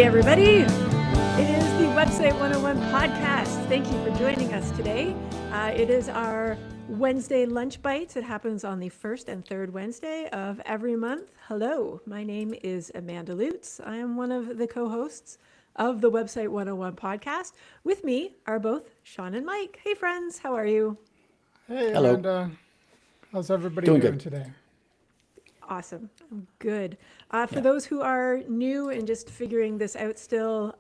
Hey everybody, it is the Website 101 podcast. Thank you for joining us today. It is our Wednesday lunch bites. It happens on the first and third Wednesday of every month. Hello, my name is Amanda Lutz. I am one of the co-hosts of the Website 101 podcast. With me are both Sean and Mike. Hey friends, how are you? Hey Hello. Amanda, how's everybody Doing doing good. today? Awesome. Good. For those who are new and just figuring this out still,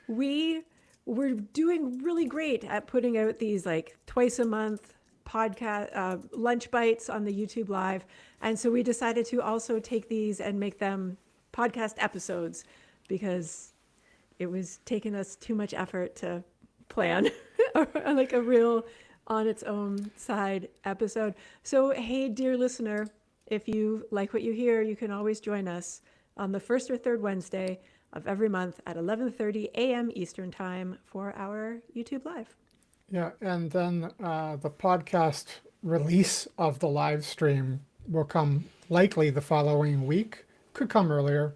we were doing really great at putting out these like twice a month podcast lunch bites on the YouTube Live. And so we decided to also take these and make them podcast episodes because it was taking us too much effort to plan like a real on its own side episode. So, hey, dear listener, if you like what you hear, you can always join us on the first or third Wednesday of every month at 11:30 a.m. Eastern Time for our YouTube Live. Yeah, and then the podcast release of the live stream will come likely the following week, could come earlier.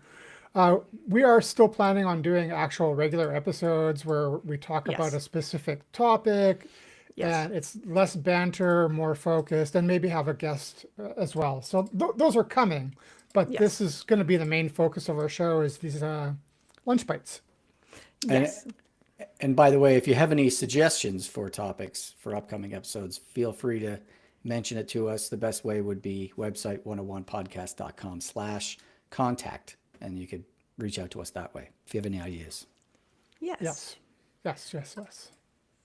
We are still planning on doing actual regular episodes where we talk about Yes. a specific topic. Yes. And it's less banter, more focused, and maybe have a guest as well. So those are coming, but Yes. this is going to be the main focus of our show is these lunch bites. Yes. And by the way, if you have any suggestions for topics for upcoming episodes, feel free to mention it to us. The best way would be website101podcast.com/contact, and you could reach out to us that way if you have any ideas. Yes. Yes.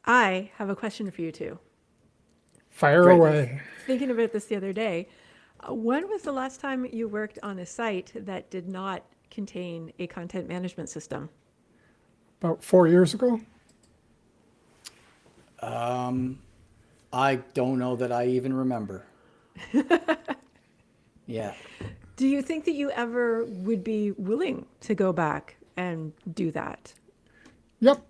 I have a question for you two. Fire Great. away. Thinking about this the other day, when was the last time you worked on a site that did not contain a content management system? About 4 years ago. I don't know that I even remember. Yeah. Do you think that you ever would be willing to go back and do that? Yep.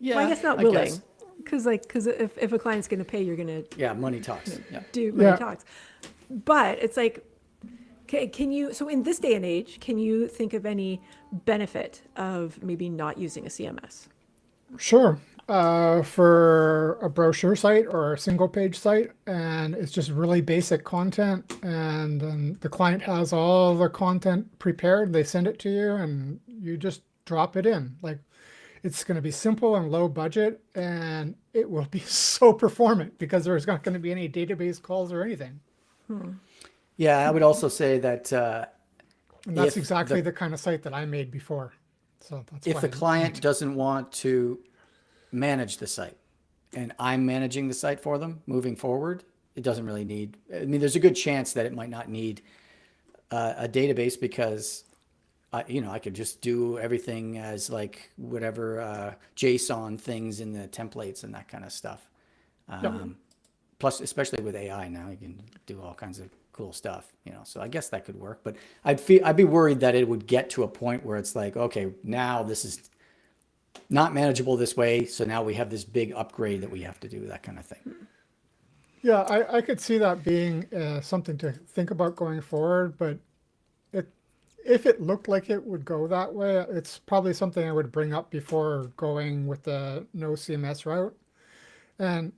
Yeah. Well, I guess not willing, because if a client's going to pay, you're going to Yeah, money talks. Yeah. do money Yeah. talks. But it's like, can you? So in this day and age, can you think of any benefit of maybe not using a CMS? Sure. For a brochure site or a single page site, and it's just really basic content, and then the client has all the content prepared, they send it to you, and you just drop it in. Like, it's going to be simple and low budget, and it will be so performant because there's not going to be any database calls or anything. Yeah, I would also say that And that's If exactly the- the kind of site that I made before. So that's if why the client doesn't want to manage the site and I'm managing the site for them moving forward, it doesn't really need, I mean, there's a good chance that it might not need a database because I could just do everything as like whatever JSON things in the templates and that kind of stuff. Plus, especially with AI now, you can do all kinds of cool stuff, so I guess that could work, but I'd be worried that it would get to a point where it's like, okay, now this is not manageable this way. So now we have this big upgrade that we have to do, that kind of thing. Yeah, I could see that being something to think about going forward, but if it looked like it would go that way, it's probably something I would bring up before going with the no CMS route. And,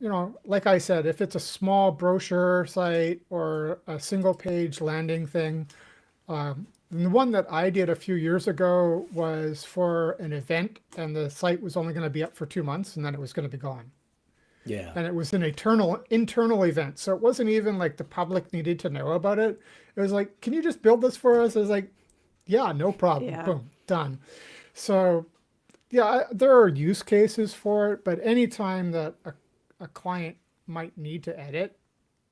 like I said, if it's a small brochure site or a single page landing thing, the one that I did a few years ago was for an event, and the site was only going to be up for 2 months, and then it was going to be gone. Yeah. And it was an internal event. So it wasn't even like the public needed to know about it. It was like, can you just build this for us? I was like, yeah, no problem. Yeah. Boom, done. So yeah, there are use cases for it, but anytime that a client might need to edit,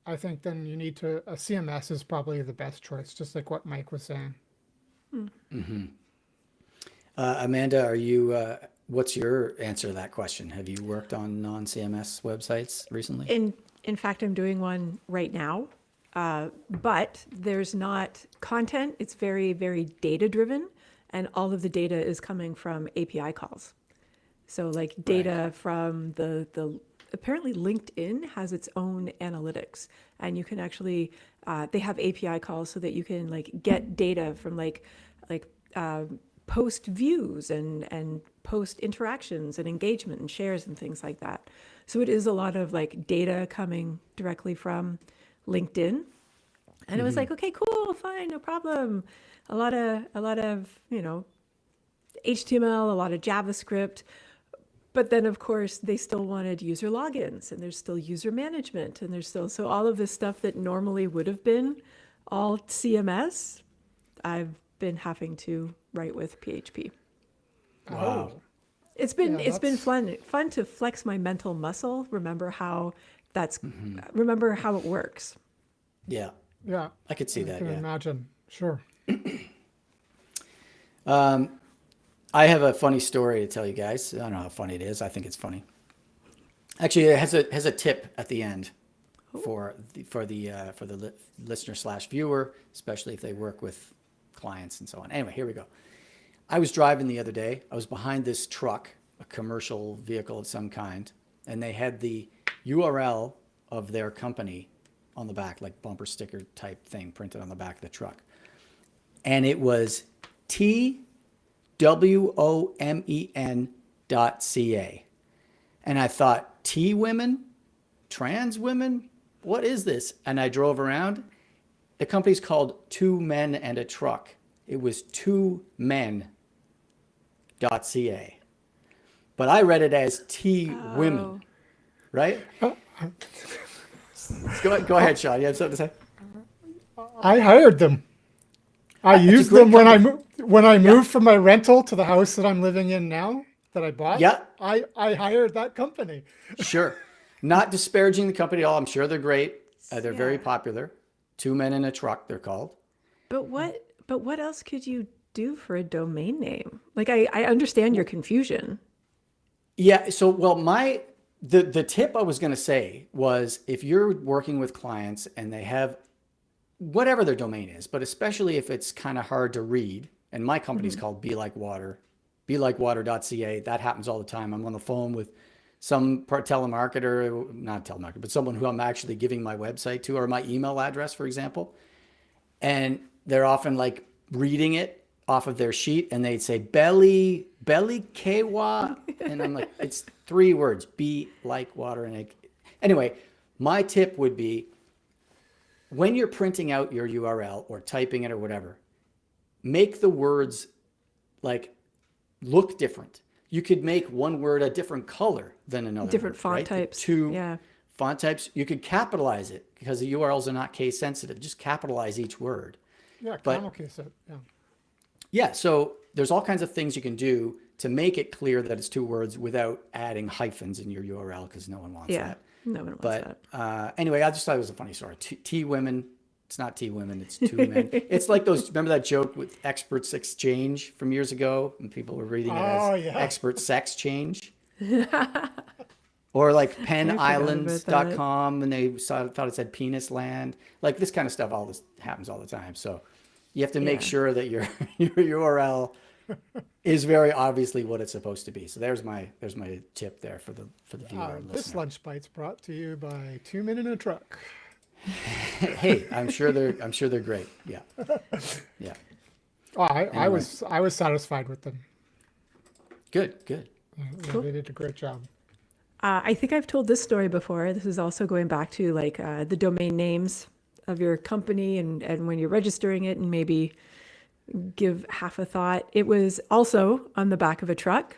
I think then you need to, a CMS is probably the best choice, just like what Mike was saying. Amanda, are you, what's your answer to that question? Have you worked on non-CMS websites recently? In fact, I'm doing one right now, but there's not content. It's very, very data driven, and all of the data is coming from API calls. So like data from the apparently LinkedIn has its own analytics, and you can actually they have API calls so that you can like get data from like post views and post interactions and engagement and shares and things like that. So it is a lot of like data coming directly from LinkedIn. And it was like, okay, cool, fine, no problem. A lot of, HTML, a lot of JavaScript. But then, of course, they still wanted user logins, and there's still user management, and there's still, so all of this stuff that normally would have been all CMS, I've been having to write with PHP. Wow. It's been Yeah, it's been that's- fun to flex my mental muscle. Remember how remember how it works. Yeah. Yeah, I could see I that. can Yeah. imagine. Sure. I have a funny story to tell you guys. I don't know how funny it is. I think it's funny. Actually, it has a tip at the end for the listener slash viewer, especially if they work with clients and so on. Anyway, here we go. I was driving the other day. I was behind this truck, a commercial vehicle of some kind, and they had the URL of their company on the back, like bumper sticker type thing printed on the back of the truck. And it was TWOMEN.ca. And I thought, T women, trans women, what is this? And I drove around. The company's called Two Men and a Truck. It was twomen.ca. But I read it as T women, right? Go ahead, Sean. You have something to say? I hired them. I used great them when company. I moved from my rental to the house that I'm living in now that I bought. Yeah. I hired that company. Sure. Not disparaging the company at all. I'm sure they're great. They're very Yeah. popular. Two Men in a Truck, they're called. But what else could you do for a domain name? Like I understand your confusion. Yeah. So, well, the tip I was going to say was if you're working with clients and they have whatever their domain is, but especially if it's kind of hard to read, and my company's called Be Like Water, belikewater.ca. That happens all the time. I'm on the phone with some telemarketer, not telemarketer, but someone who I'm actually giving my website to or my email address, for example. And they're often like reading it off of their sheet and they'd say belly kewa. And I'm like, it's 3 words, be like water. And anyway, my tip would be when you're printing out your URL or typing it or whatever, make the words like look different. You could make one word a different color than another. Different word, font right? types. Two Yeah. font types. You could capitalize it because the URLs are not case sensitive. Just capitalize each word. Yeah, But- camel case it. Yeah. Yeah, so there's all kinds of things you can do to make it clear that it's 2 words without adding hyphens in your URL because no one wants Yeah. that. No one wants But that. anyway, I just thought it was a funny story. T women. It's not T women. It's 2 men. It's like those. Remember that joke with Experts Exchange from years ago, and people were reading it Oh, as yeah. Expert Sex Change, or like PenIslands.com, and they thought it said Penis Land. Like this kind of stuff. All this happens all the time. So you have to make Yeah. sure that your URL is very obviously what it's supposed to be. So there's my tip there for the viewer and This listener. lunch bite's brought to you by Two Men in a Truck. Hey, I'm sure they're great. Yeah, yeah. Oh, I Anyway. was satisfied with them. Good. Yeah, Cool. They did a great job. I think I've told this story before. This is also going back to like the domain names of your company and when you're registering it and maybe give half a thought. It was also on the back of a truck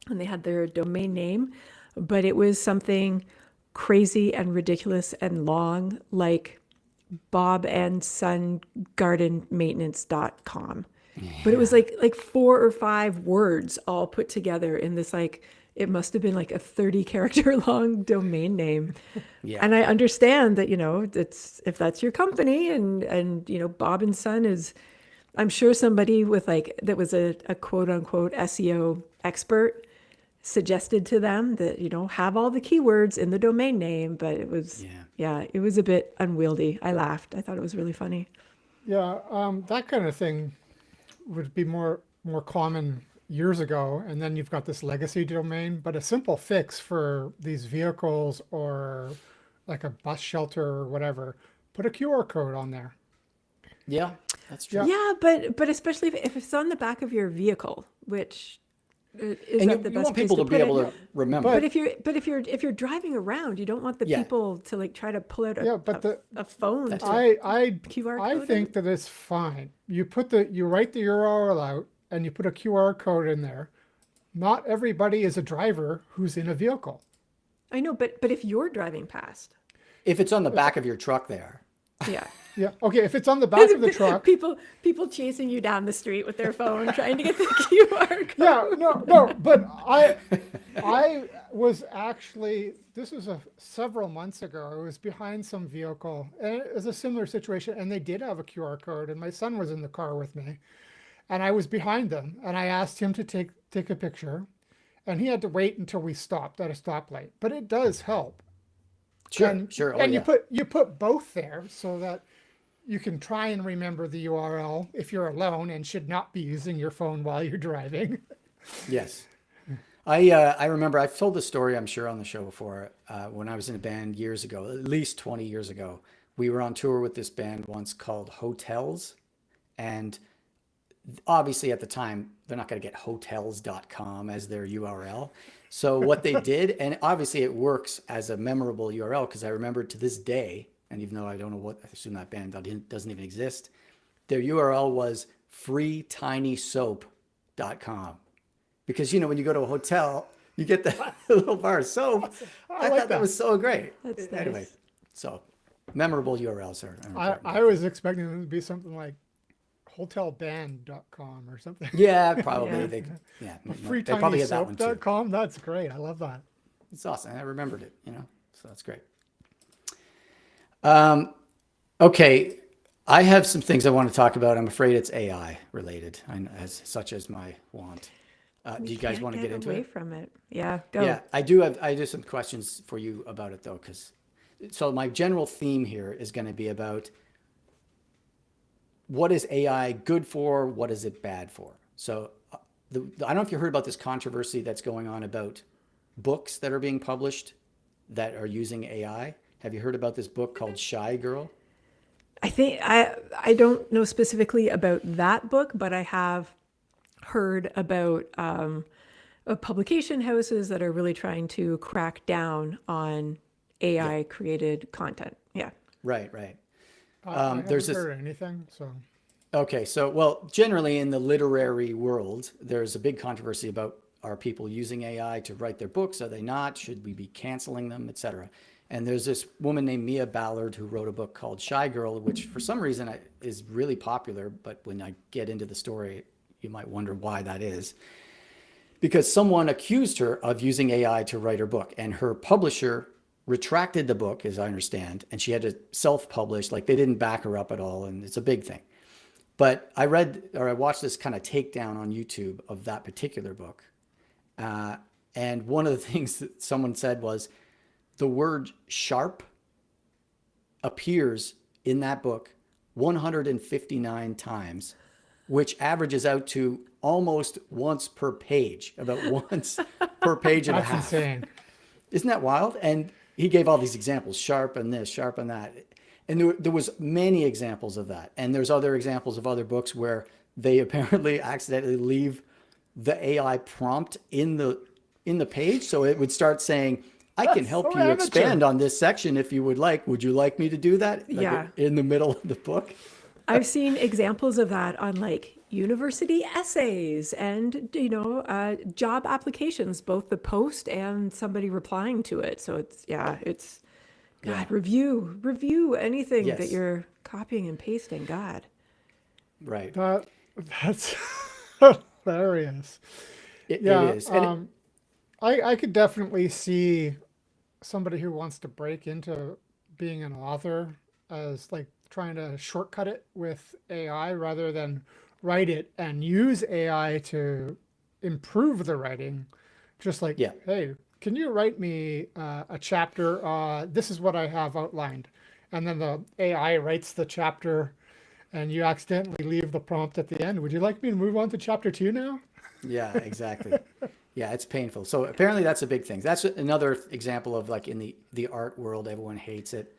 and they had their domain name, but it was something crazy and ridiculous and long, like bobandsongardenmaintenance.com. But it was like 4 or 5 words all put together in this like it must have been like a 30 character long domain name. Yeah. And I understand that, it's if that's your company and Bob and Son is I'm sure somebody with like that was a quote unquote SEO expert suggested to them that, have all the keywords in the domain name, but it was it was a bit unwieldy. I laughed. I thought it was really funny. Yeah, that kind of thing would be more common years ago, and then you've got this legacy domain. But a simple fix for these vehicles or like a bus shelter or whatever, put a QR code on there. Yeah. That's true. Yeah, but especially if it's on the back of your vehicle, which is And not you, the you best want place people to be put able it. to remember. But if you're driving around, you don't want the Yeah. people to like try to pull out Yeah, but a phone That's to I QR I code think that it's fine. You write the URL out and you put a QR code in there. Not everybody is a driver who's in a vehicle. I know, but if you're driving past, If it's on the back of your truck there. yeah. Yeah. Okay. If it's on the back of the truck. People chasing you down the street with their phone trying to get the QR code. Yeah. No. But I was actually, this was several months ago. I was behind some vehicle, and it was a similar situation. And they did have a QR code, and my son was in the car with me, and I was behind them, and I asked him to take a picture, and he had to wait until we stopped at a stoplight. But it does help. Sure, sure. Oh, And yeah. you put both there so that you can try and remember the URL if you're alone and should not be using your phone while you're driving. Yes. I remember I've told this story, I'm sure, on the show before. When I was in a band years ago, at least 20 years ago, we were on tour with this band once called Hotels. And obviously at the time, they're not going to get hotels.com as their URL. So what they did, and obviously it works as a memorable URL because I remember to this day, and even though I don't know what, I assume that band doesn't even exist, their URL was freetinysoap.com. Because, when you go to a hotel, you get the little bar of soap. I thought that was so great. That's Anyway, nice. so memorable URLs are important. I was expecting it to be something like hotelband.com or something. Yeah, probably. Yeah. They probably had that one too. freetinysoap.com. That's great. I love that. It's awesome. I remembered it, so that's great. Okay. I have some things I want to talk about. I'm afraid it's AI related, such as my want. Do you guys Can't want to get into away it? from it? Yeah, go. Yeah, I do have some questions for you about it though, so my general theme here is going to be about what is AI good for? What is it bad for? So I don't know if you heard about this controversy that's going on about books that are being published that are using AI. Have you heard about this book called Shy Girl? I think I don't know specifically about that book, but I have heard about publication houses that are really trying to crack down on AI created content. Yeah. Right. I haven't There's this. heard anything. So Okay, so well, generally in the literary world, there's a big controversy about are people using AI to write their books? Are they not? Should we be canceling them, etc.? And there's this woman named Mia Ballard who wrote a book called Shy Girl, which for some reason is really popular. But when I get into the story, you might wonder why that is. Because someone accused her of using AI to write her book, and her publisher retracted the book, as I understand, and she had to self-publish. Like they didn't back her up at all, and it's a big thing. But I watched this kind of takedown on YouTube of that particular book. And one of the things that someone said was the word sharp appears in that book 159 times, which averages out to almost once per page, about once per page and a that's half. insane. Isn't that wild? And he gave all these examples, sharp and this, sharp and that. And there was many examples of that. And there's other examples of other books where they apparently accidentally leave the AI prompt in the page. So it would start saying, I can help you expand on this section if you would like. Would you like me to do that? Yeah. In the middle of the book? I've seen examples of that on like university essays and, job applications, both the post and somebody replying to it. So it's God, review anything Yes. that you're copying and pasting. God. Right. That's hilarious. It Yeah. is. And I could definitely see somebody who wants to break into being an author as like trying to shortcut it with AI rather than write it and use AI to improve the writing. Just like, Yeah. hey, can you write me a chapter? This is what I have outlined. And then the AI writes the chapter and you accidentally leave the prompt at the end. Would you like me to move on to chapter 2 now? Yeah, exactly. Yeah, it's painful. So apparently that's a big thing. That's another example of like in the art world, everyone hates it.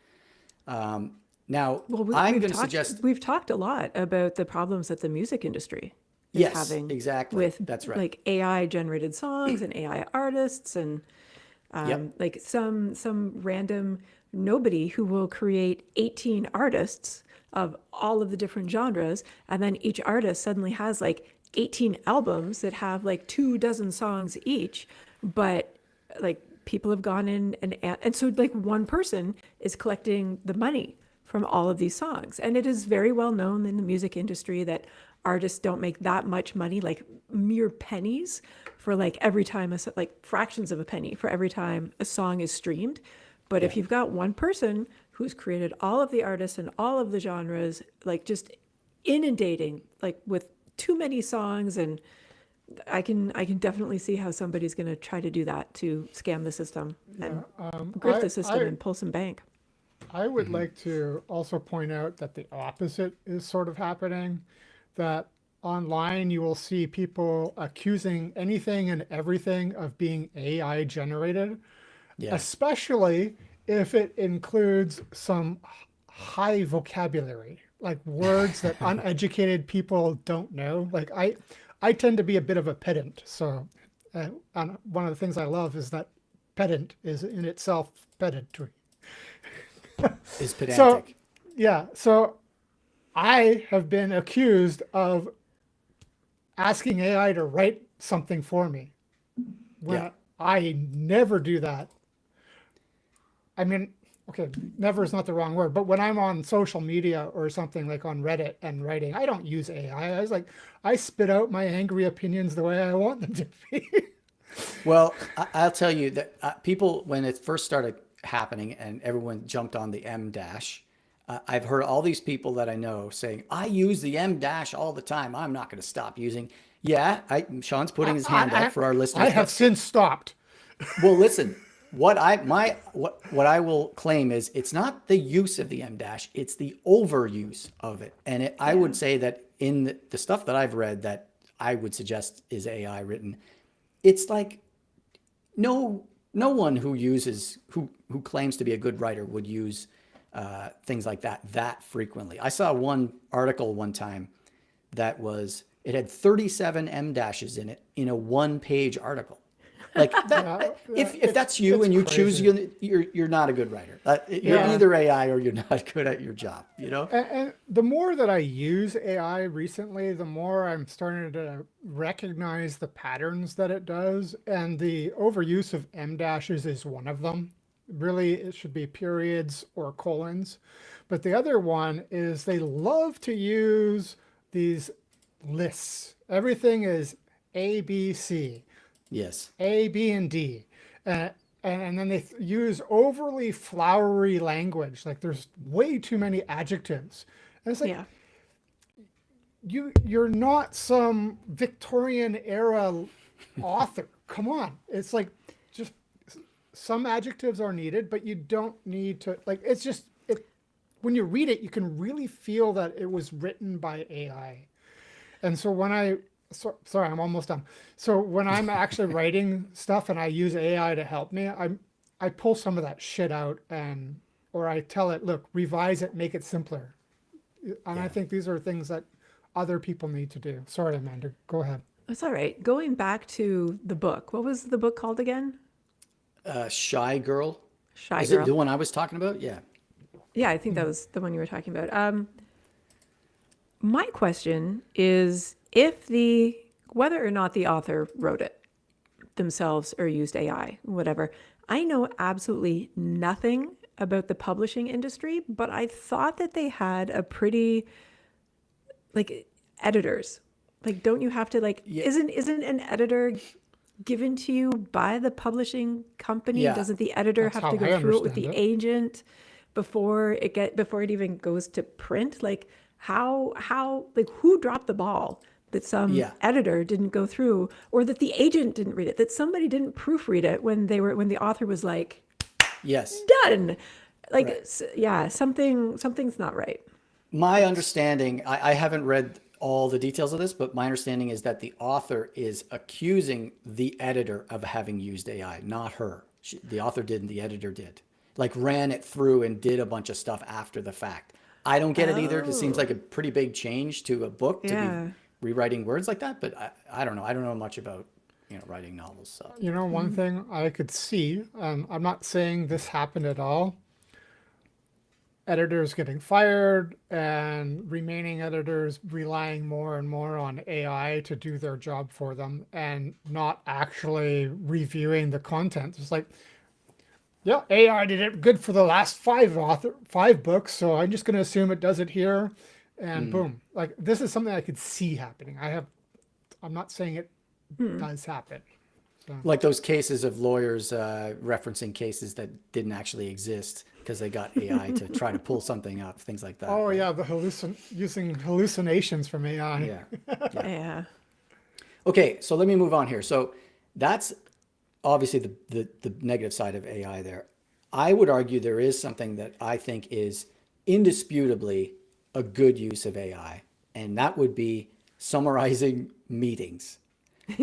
Now, Well, I'm going to suggest, we've talked a lot about the problems that the music industry is yes, having exactly. with That's right. like AI generated songs and AI artists and Yep. like some random nobody who will create 18 artists of all of the different genres, and then each artist suddenly has like 18 albums that have like 24 songs each, but like people have gone in and so like one person is collecting the money from all of these songs, and it is very well known in the music industry that artists don't make that much money, like mere pennies for like every time like fractions of a penny for every time a song is streamed. But Yeah. if you've got one person who's created all of the artists and all of the genres, like just inundating like with too many songs, and I can definitely see how somebody's going to try to do that to scam the system and grift the system and pull some bank. I would like to also point out that the opposite is sort of happening, that online you will see people accusing anything and everything of being AI generated, Yeah. especially if it includes some high vocabulary, like words that uneducated people don't know. Like I tend to be a bit of a pedant, so and one of the things I love is that pedant is in itself pedantry. Is So pedantic. yeah, so I have been accused of asking AI to write something for me Yeah. when I never do that. I mean, okay, never is not the wrong word, but when I'm on social media or something like on Reddit and writing, I don't use AI. I was like, I spit out my angry opinions the way I want them to be. Well, I'll tell you that people, when it first started happening and everyone jumped on the M dash, I've heard all these people that I know saying, I use the M dash all the time. I'm not going to stop using. Yeah, Sean's putting his hand up for our I listeners, have but since stopped. well, listen, what I will claim is it's not the use of the M dash, it's the overuse of it. And I would say that in the stuff that I've read that I would suggest is AI written, it's like no one who uses who claims to be a good writer would use things like that frequently. I saw one article one time that was it had 37 M dashes in it in a one-page article. Like that, Yeah, if that's you it's and you choose, crazy. you're not a good writer. You're Yeah. either AI or you're not good at your job. You know? And the more that I use AI recently, the more I'm starting to recognize the patterns that it does. And the overuse of M dashes is one of them. Really, it should be periods or colons. But the other one is they love to use these lists. Everything is A, B, C. Yes. A, B, and D. Uh, and then they use overly flowery language. Like there's way too many adjectives. And it's like Yeah. you're not some Victorian era author. Come on. It's like just some adjectives are needed, but you don't need to like it's just it when you read it, you can really feel that it was written by AI. And so sorry, I'm almost done. So when I'm actually writing stuff and I use AI to help me, I pull some of that shit out or I tell it, look, revise it, make it simpler. And I Yeah. think these are things that other people need to do. Sorry, Amanda, go ahead. That's all right. Going back to the book, what was the book called again? Shy Girl. Shy Is it Girl. the one I was talking about? Yeah. Yeah, I think that was the one you were talking about. My question is if whether or not the author wrote it themselves or used AI, whatever, I know absolutely nothing about the publishing industry, but I thought that they had a pretty, like, editors. Like, don't you have to, like, Yeah. isn't an editor given to you by the publishing company? Yeah. Doesn't the editor That's have how to go I through it with understand the it. agent before it even goes to print? Like how like who dropped the ball that some Yeah. editor didn't go through, or that the agent didn't read it, that somebody didn't proofread it when the author was like Yes. done? Like Right. yeah, something's not right. My understanding, I haven't read all the details of this, but my understanding is that the author is accusing the editor of having used AI, not her. The author didn't, the editor did. Like ran it through and did a bunch of stuff after the fact. I don't get it either. It seems Oh, like a pretty big change to a book to be yeah. rewriting words like that. But I don't know. I don't know much about writing novels. So You know, one thing I could see, I'm not saying this happened at all, editors getting fired and remaining editors relying more and more on AI to do their job for them and not actually reviewing the content. It's like, yeah, AI did it good for the last five books, so I'm just going to assume it does it here, and mm. boom. Like this is something I could see happening. I'm not saying it does happen. So, Like those cases of lawyers referencing cases that didn't actually exist because they got AI to try to pull something up, things like that. oh Right? yeah, the using hallucinations from AI. Yeah. Yeah. Yeah. Okay, so let me move on here. So that's obviously the negative side of AI there. I would argue there is something that I think is indisputably a good use of AI, and that would be summarizing meetings.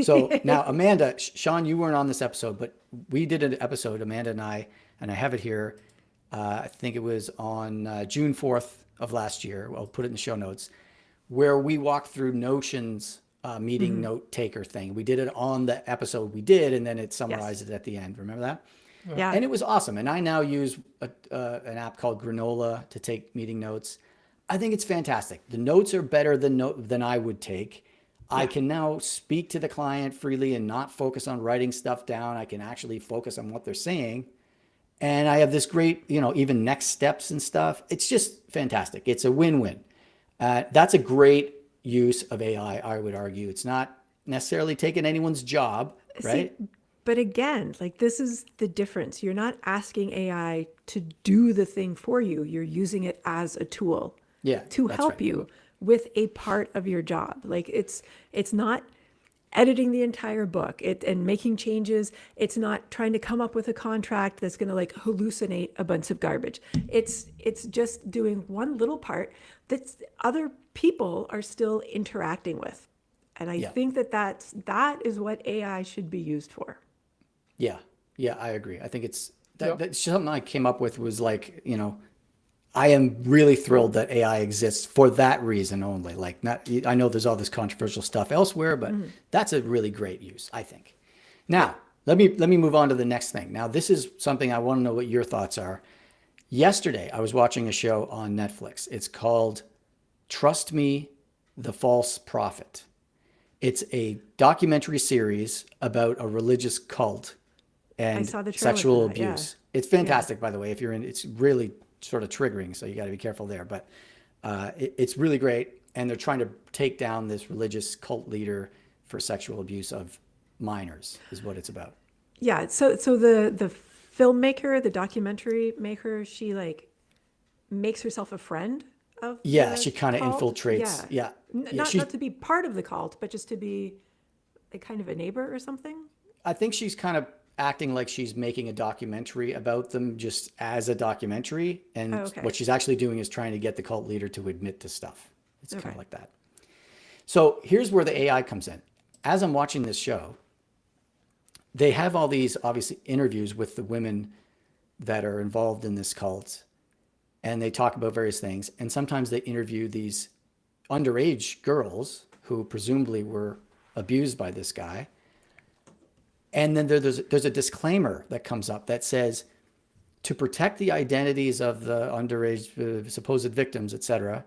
So now, Amanda, Sean, you weren't on this episode, but we did an episode, Amanda and I have it here. I think it was on June 4th of last year. I'll put it in the show notes, where we walked through Notion's meeting note taker thing. We did it on the episode we did, and then it summarized Yes. it at the end. Remember that? Yeah. And it was awesome. And I now use an app called Granola to take meeting notes. I think it's fantastic. The notes are better than I would take. I can now speak to the client freely and not focus on writing stuff down. I can actually focus on what they're saying. And I have this great, even next steps and stuff. It's just fantastic. It's a win-win. That's a great use of AI, I would argue. It's not necessarily taking anyone's job, right? See, but again, like this is the difference. You're not asking AI to do the thing for you. You're using it as a tool Yeah, to that's help right. you with a part of your job. Like it's not editing the entire book and making changes. It's not trying to come up with a contract that's going to like hallucinate a bunch of garbage. It's just doing one little part that other people are still interacting with. And I Yeah. think that is what AI should be used for. Yeah, yeah, I agree. I think it's Yep. that's something I came up with was like, I am really thrilled that AI exists for that reason only. Like, not, I know there's all this controversial stuff elsewhere, but that's a really great use, I think. Now, let me move on to the next thing. Now, this is something I want to know what your thoughts are. Yesterday, I was watching a show on Netflix. It's called Trust Me, the False Prophet. It's a documentary series about a religious cult and saw the trailer sexual for that, yeah. abuse. It's fantastic, by the way. If you're in, it's really sort of triggering, so you got to be careful there. But it's really great, and they're trying to take down this religious cult leader for sexual abuse of minors, is what it's about. Yeah. So the filmmaker, the documentary maker, she like makes herself a friend of Yeah, the she kind of cult. infiltrates. Yeah. Yeah, Not she. not to be part of the cult, but just to be like kind of a neighbor or something. I think she's kind of acting like she's making a documentary about them just as a documentary. And Oh, okay. what she's actually doing is trying to get the cult leader to admit to stuff. It's kind Okay. of like that. So here's where the AI comes in. As I'm watching this show, they have all these obviously interviews with the women that are involved in this cult, and they talk about various things. And sometimes they interview these underage girls who presumably were abused by this guy. And then there's a disclaimer that comes up that says, to protect the identities of the underage supposed victims, etc.,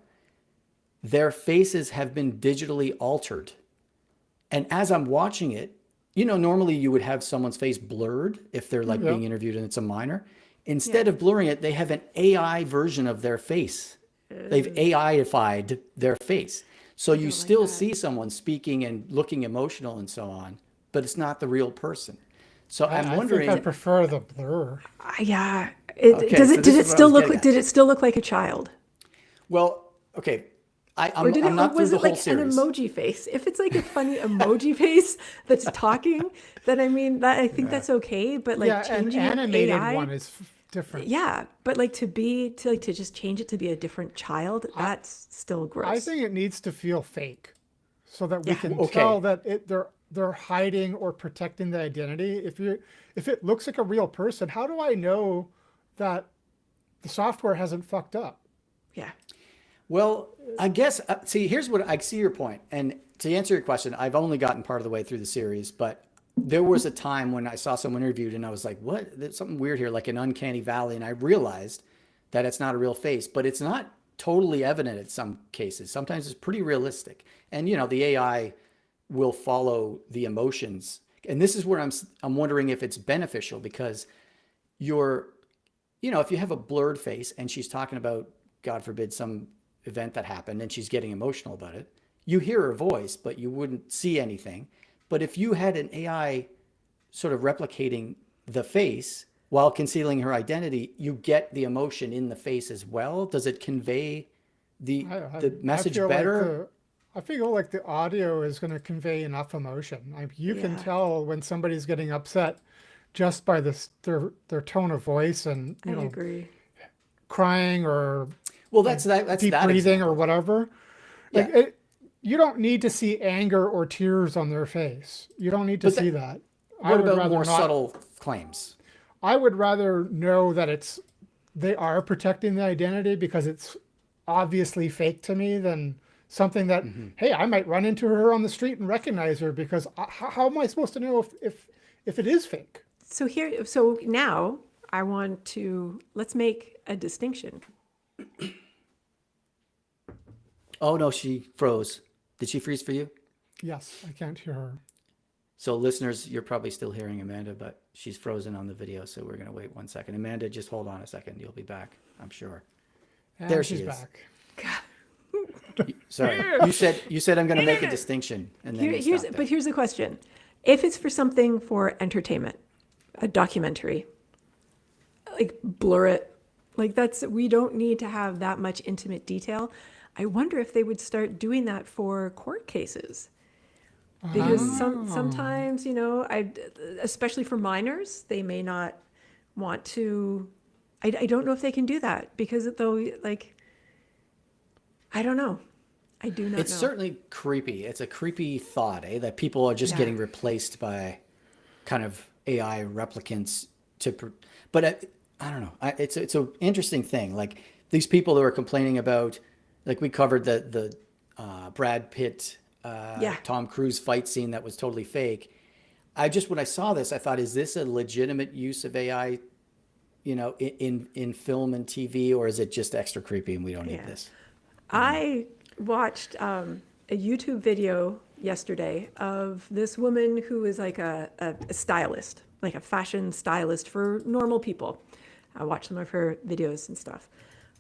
their faces have been digitally altered. And as I'm watching it, normally you would have someone's face blurred if they're like Yeah. being interviewed and it's a minor. Instead of blurring it, they have an AI version of their face. They've AI-ified their face. So you like still that. see someone speaking and looking emotional and so on, but it's not the real person. So I'm I think wondering. I prefer the blur. Yeah. Okay, Does so it this did is it what I still was look getting like at. did it still look like a child? Well, okay. I'm Or did it, or not through was the it whole like series. an emoji face? If it's like a funny emoji face that's talking, then I mean that I think that's okay. But like Yeah, an changing it animated AI, one is different. yeah. But like to just change it to be a different child, that's still gross. I think it needs to feel fake, so that we Yeah. can Okay. tell that they're hiding or protecting the identity. If it looks like a real person, how do I know that the software hasn't fucked up? Yeah. Well, I guess, see, here's what I see your point. And to answer your question, I've only gotten part of the way through the series, but there was a time when I saw someone interviewed and I was like, what? There's something weird here, like an uncanny valley. And I realized that it's not a real face, but it's not totally evident in some cases. Sometimes it's pretty realistic. And, the AI will follow the emotions. And this is where I'm wondering if it's beneficial because if you have a blurred face and she's talking about, God forbid, some event that happened and she's getting emotional about it, you hear her voice, but you wouldn't see anything. But if you had an AI sort of replicating the face while concealing her identity, you get the emotion in the face as well. Does it convey the message better? I feel like the audio is going to convey enough emotion. You can tell when somebody's getting upset just by their tone of voice and I agree. crying or that's deep that breathing example. or whatever. Yeah. You don't need to see anger or tears on their face. You don't need to see that. What about more subtle claims? I would rather know that they are protecting the identity because it's obviously fake to me than something that, hey, I might run into her on the street and recognize her because how am I supposed to know if it is fake? So now let's make a distinction. Oh no, she froze. Did she freeze for you? Yes, I can't hear her. So listeners, you're probably still hearing Amanda, but she's frozen on the video. So we're going to wait 1 second. Amanda, just hold on a second. You'll be back, I'm sure. And there she's she is. back. Sorry, you said I'm going to make a distinction, and then Here's the question: if it's for something for entertainment, a documentary, like blur it, like we don't need to have that much intimate detail. I wonder if they would start doing that for court cases. Because sometimes, especially for minors, they may not want to. I don't know if they can do that because I don't know. I do not know. It's certainly creepy. It's a creepy thought, that people are just getting replaced by kind of AI replicants but I don't know. It's an interesting thing. Like these people who are complaining about, like we covered the Brad Pitt, Tom Cruise fight scene that was totally fake. When I saw this, I thought, is this a legitimate use of AI, in film and TV, or is it just extra creepy and we don't need this? I watched a YouTube video yesterday of this woman who is like a stylist, like a fashion stylist for normal people. I watched some of her videos and stuff.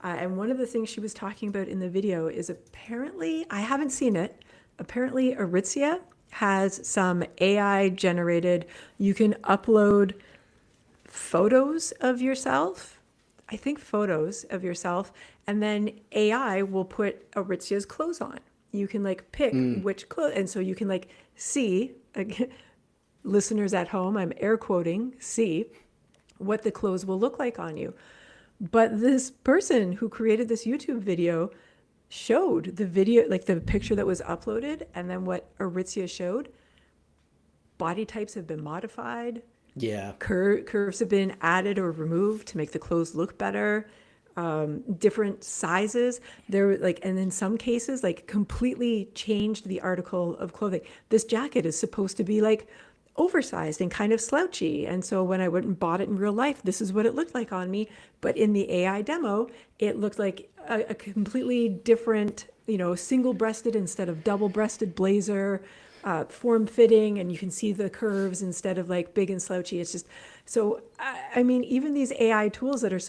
And one of the things she was talking about in the video is apparently, I haven't seen it, apparently Aritzia has some AI generated, you can upload photos of yourself, I think photos of yourself, and then AI will put Aritzia's clothes on. You can pick which clothes, and so you can see, listeners at home, I'm air quoting, see what the clothes will look like on you. But this person who created this YouTube video showed the video, the picture that was uploaded, and then what Aritzia showed. Body types have been modified. Yeah. Curves have been added or removed to make the clothes look better. Different sizes. And in some cases, completely changed the article of clothing. This jacket is supposed to be oversized and kind of slouchy. And so when I went and bought it in real life, this is what it looked like on me. But in the AI demo, it looked like a completely different, single-breasted instead of double-breasted blazer, form-fitting, and you can see the curves instead of big and slouchy. It's just, so, I mean, even these AI tools that are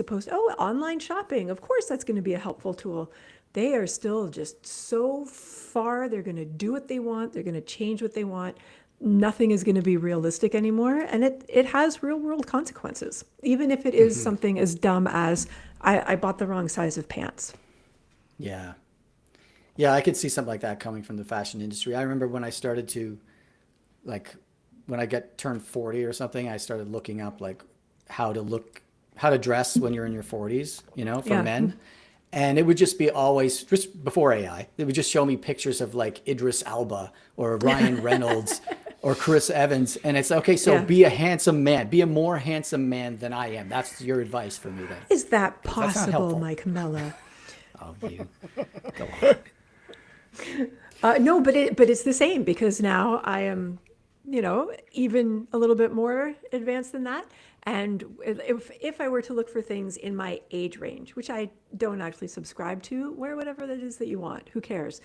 online shopping, of course that's going to be a helpful tool. They are still just so far, they're going to do what they want, they're going to change what they want. Nothing is going to be realistic anymore, and it has real world consequences, even if it is something as dumb as I bought the wrong size of pants. Yeah, I could see something like that coming from the fashion industry. I remember when I started to, when I turned 40 or something, I started looking up how to dress when you're in your 40s, for men. And it would just be always, just before AI, it would just show me pictures of Idris Elba or Ryan Reynolds or Chris Evans. And it's okay, so be a handsome man, be a more handsome man than I am. That's your advice for me then. Is that possible, Mike Mella? Oh, you. Go on. No, but it's the same because now I am, even a little bit more advanced than that. And if I were to look for things in my age range, which I don't actually subscribe to, wear whatever that is that you want. Who cares?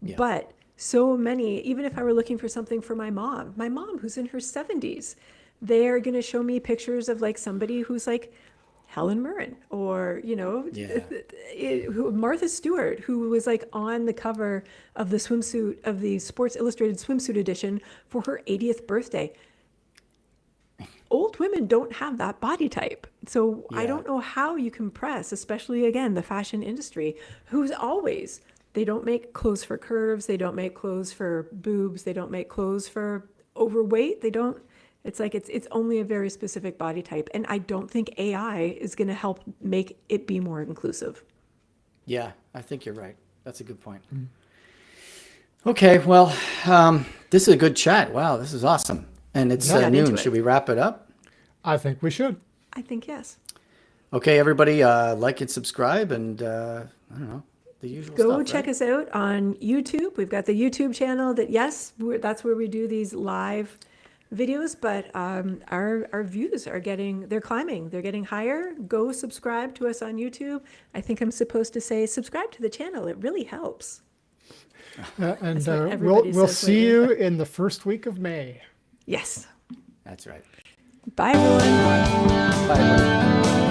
Yeah. But so many, even if I were looking for something for my mom who's in her 70s, they're going to show me pictures of like somebody who's like Helen Mirren or, Yeah. Martha Stewart, who was like on the cover of the swimsuit of the Sports Illustrated swimsuit edition for her 80th birthday. Old women don't have that body type. So I Yeah. don't know how you can press, especially again, the fashion industry, who's always, they don't make clothes for curves. They don't make clothes for boobs. They don't make clothes for overweight. They don't, it's like, it's only a very specific body type. And I don't think AI is going to help make it be more inclusive. Yeah, I think you're right. That's a good point. Okay, well, this is a good chat. Wow, this is awesome. And it's Yeah, I'm into noon. it. Should we wrap it up? I think we should. I think yes. Okay, everybody, like and subscribe, and I don't know, the usual Go stuff. check right? us out on YouTube. We've got the YouTube channel that, yes, that's where we do these live videos, but our views are they're climbing. They're getting higher. Go subscribe to us on YouTube. I think I'm supposed to say subscribe to the channel. It really helps. And That's what we'll everybody says see lately. you in the first week of May. Yes. That's right. Bye, everyone. Bye, everybody.